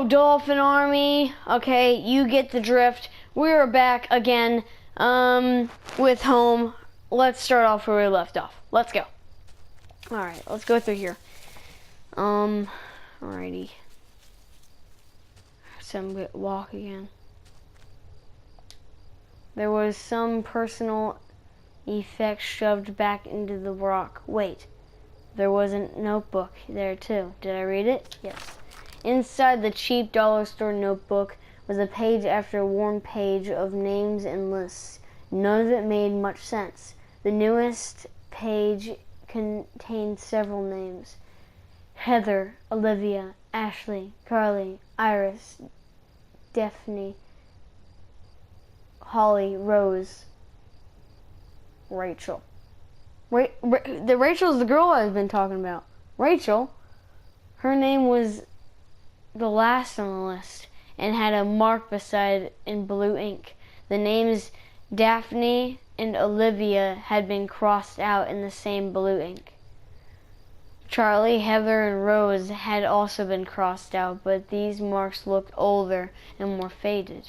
Yo, Dolphin Army. Okay, you get the drift. We're back again with home. Let's start off where we left off. Let's go. Alright, let's go through here. Alrighty. Some walk again. There was some personal effect shoved back into the rock. Wait, there was a notebook there too. Did I read it? Yes. Inside the cheap dollar store notebook was a page after a worn page of names and lists. None of it made much sense. The newest page contained several names. Heather, Olivia, Ashley, Carly, Iris, Daphne, Holly, Rose, Rachel. Rachel's the girl I've been talking about. Rachel, her name was the last on the list and had a mark beside it in blue ink. The names Daphne and Olivia had been crossed out in the same blue ink. Charlie, Heather, and Rose had also been crossed out, but these marks looked older and more faded.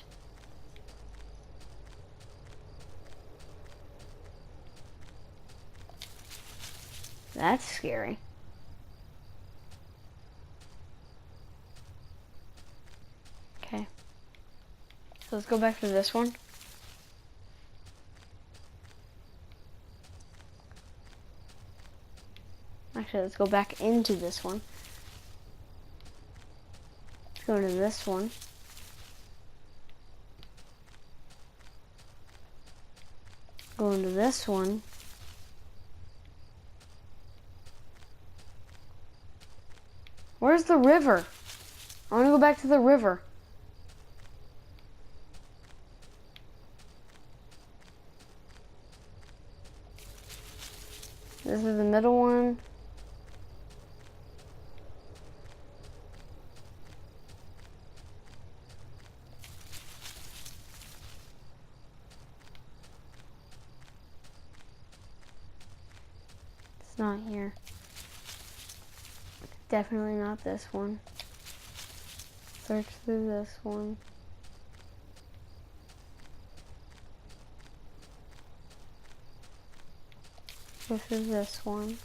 That's scary. Okay. So let's go back to this one. Actually, let's go back into this one. Let's go to this one. Go into this one. Where's the river? I want to go back to the river. This is the middle one. It's not here. Definitely not this one. Search through this one. Go through this one.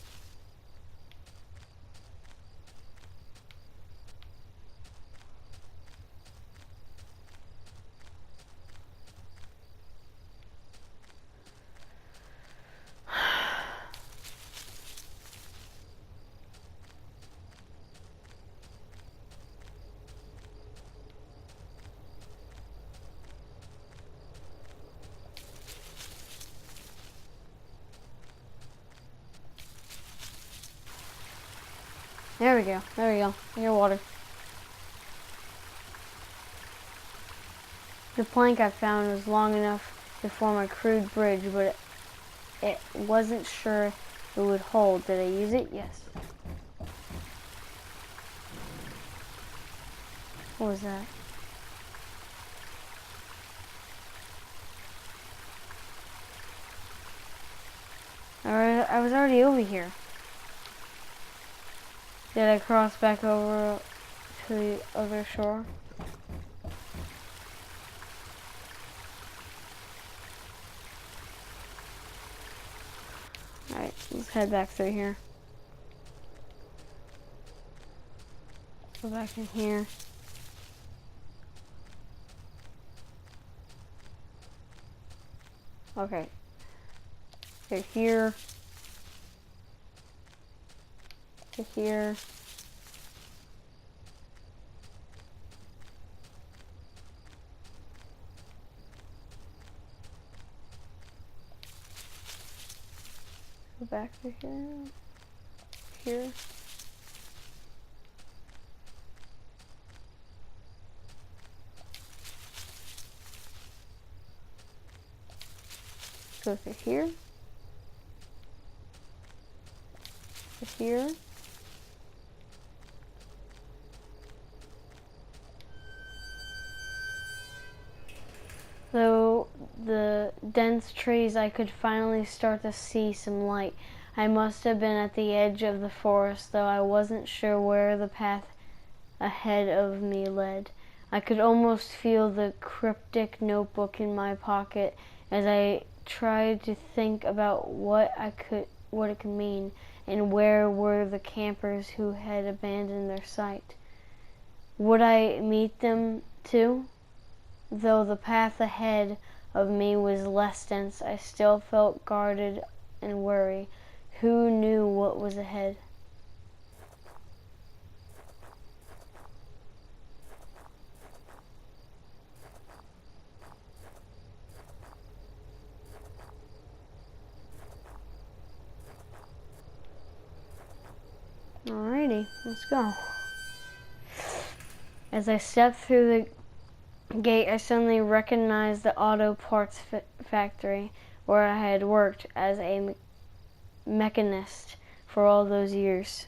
There we go. There we go. Near water. The plank I found was long enough to form a crude bridge, but it wasn't sure it would hold. Did I use it? Yes. What was that? I was already over here. Did I cross back over to the other shore? Alright, let's head back through here. Go back in here. Okay. To here. To here. Go back to here. Here. Go to here. To here. Though the dense trees, I could finally start to see some light. I must have been at the edge of the forest, though I wasn't sure where the path ahead of me led. I could almost feel the cryptic notebook in my pocket as I tried to think about what it could mean, and where were the campers who had abandoned their site. Would I meet them too? Though the path ahead of me was less dense, I still felt guarded and wary. Who knew what was ahead? Alrighty, let's go. As I stepped through the gate, I suddenly recognized the auto parts factory where I had worked as a mechanist for all those years.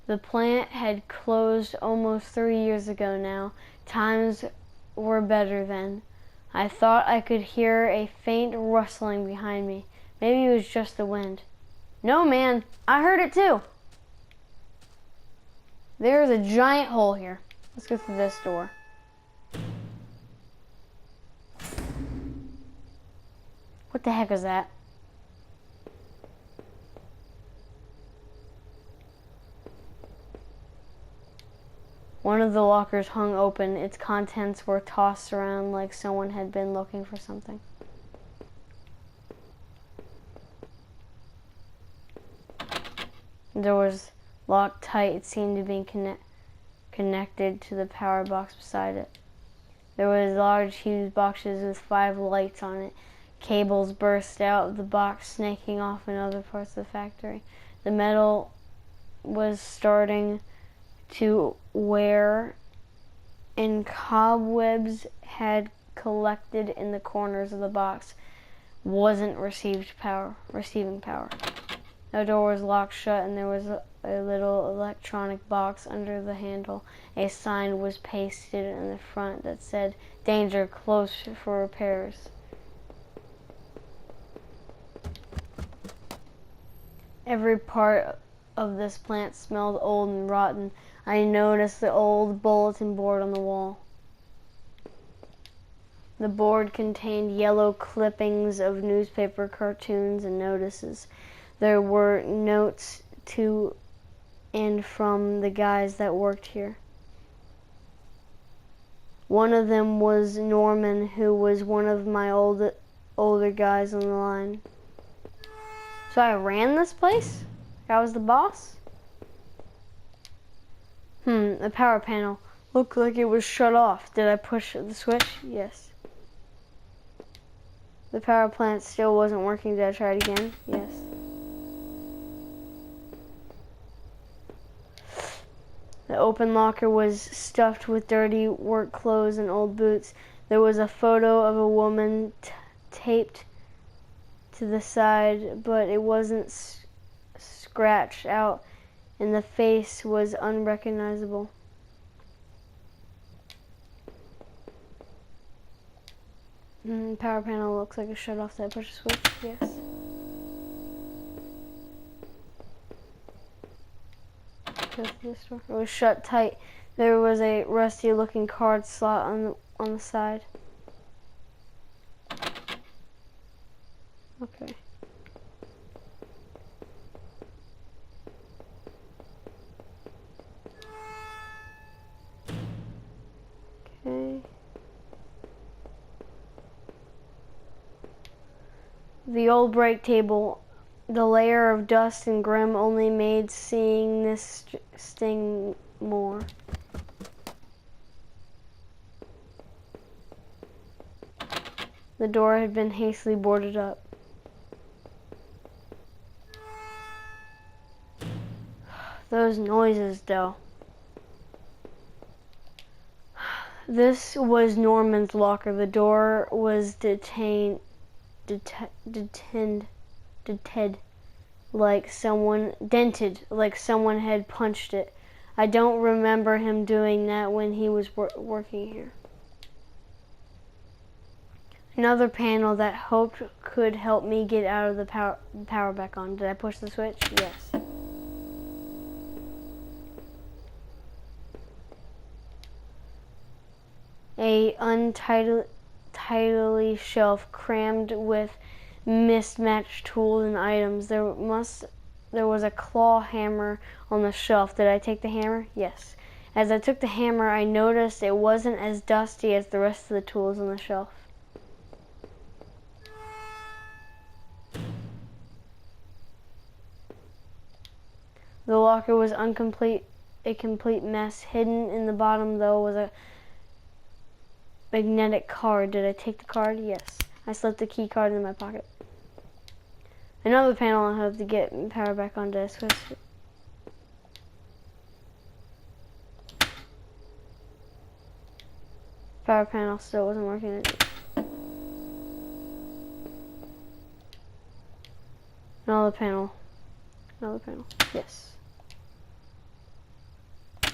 The plant had closed almost 3 years ago now. Times were better then. I thought I could hear a faint rustling behind me. Maybe it was just the wind. No, man, I heard it too. There's a giant hole here. Let's go through this door. What the heck is that? One of the lockers hung open. Its contents were tossed around like someone had been looking for something. The door was locked tight. It seemed to be connected to the power box beside it. There was large, huge boxes with 5 lights on it. Cables burst out of the box, snaking off in other parts of the factory. The metal was starting to wear, and cobwebs had collected in the corners of the box. Wasn't receiving power. The door was locked shut, and there was a little electronic box under the handle. A sign was pasted in the front that said, "Danger, close for repairs." Every part of this plant smelled old and rotten. I noticed the old bulletin board on the wall. The board contained yellow clippings of newspaper cartoons and notices. There were notes to and from the guys that worked here. One of them was Norman, who was one of my older guys on the line. So I ran this place? I was the boss? The power panel looked like it was shut off. Did I push the switch? Yes. The power plant still wasn't working. Did I try it again? Yes. The open locker was stuffed with dirty work clothes and old boots. There was a photo of a woman taped to the side, but it wasn't scratched out, and the face was unrecognizable. Power panel looks like it shut off. Did I push the switch? Yes. This door. It was shut tight. There was a rusty-looking card slot on the side. Okay. Okay. The old break table. The layer of dust and grim only made seeing this sting more. The door had been hastily boarded up. Those noises, though. This was Norman's locker. The door was dented like someone had punched it. I don't remember him doing that when he was working here. Another panel that hoped could help me get out of the power back on. Did I push the switch? Yes. a untidily shelf crammed with mismatched tools and items. There was a claw hammer on the shelf. Did I take the hammer? Yes. As I took the hammer, I noticed it wasn't as dusty as the rest of the tools on the shelf. The locker was a complete mess. Hidden in the bottom, though, was a magnetic card. Did I take the card? Yes. I slipped the key card in my pocket. Another panel. I have to get power back on to switch. Power panel still wasn't working. Another panel. Another panel. Yes.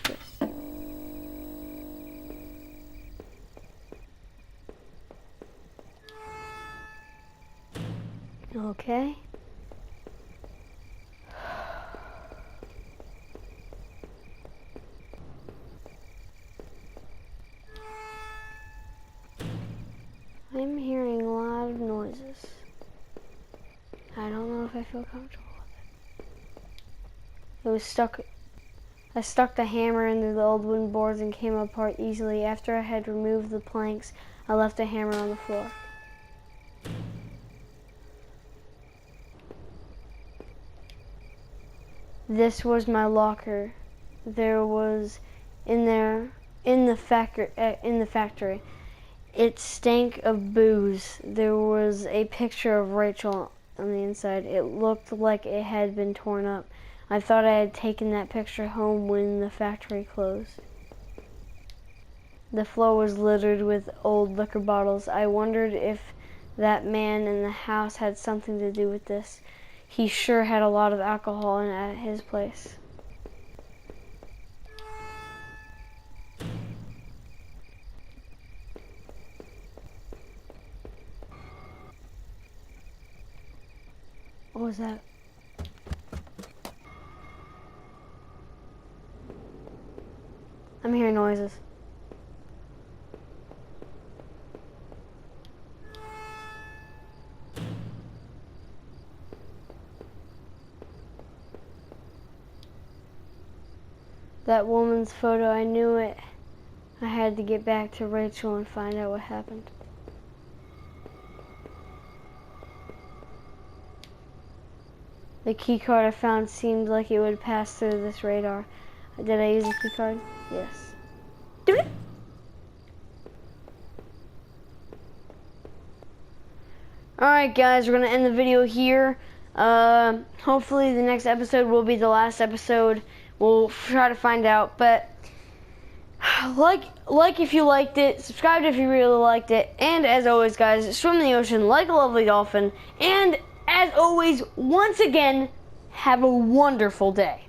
Yes. Okay. I'm hearing a lot of noises. I don't know if I feel comfortable with it. It was stuck. I stuck the hammer into the old wooden boards and came apart easily. After I had removed the planks, I left the hammer on the floor. This was my locker. There was in the factory. It stank of booze. There was a picture of Rachel on the inside. It looked like it had been torn up. I thought I had taken that picture home when the factory closed. The floor was littered with old liquor bottles. I wondered if that man in the house had something to do with this. He sure had a lot of alcohol at his place. What was that? I'm hearing noises. That woman's photo, I knew it. I had to get back to Rachel and find out what happened. The key card I found seemed like it would pass through this radar. Did I use the key card? Yes. Alright guys, we're going to end the video here. Hopefully the next episode will be the last episode. We'll try to find out. But like if you liked it, subscribe if you really liked it. And as always guys, swim in the ocean like a lovely dolphin. And as always, once again, have a wonderful day.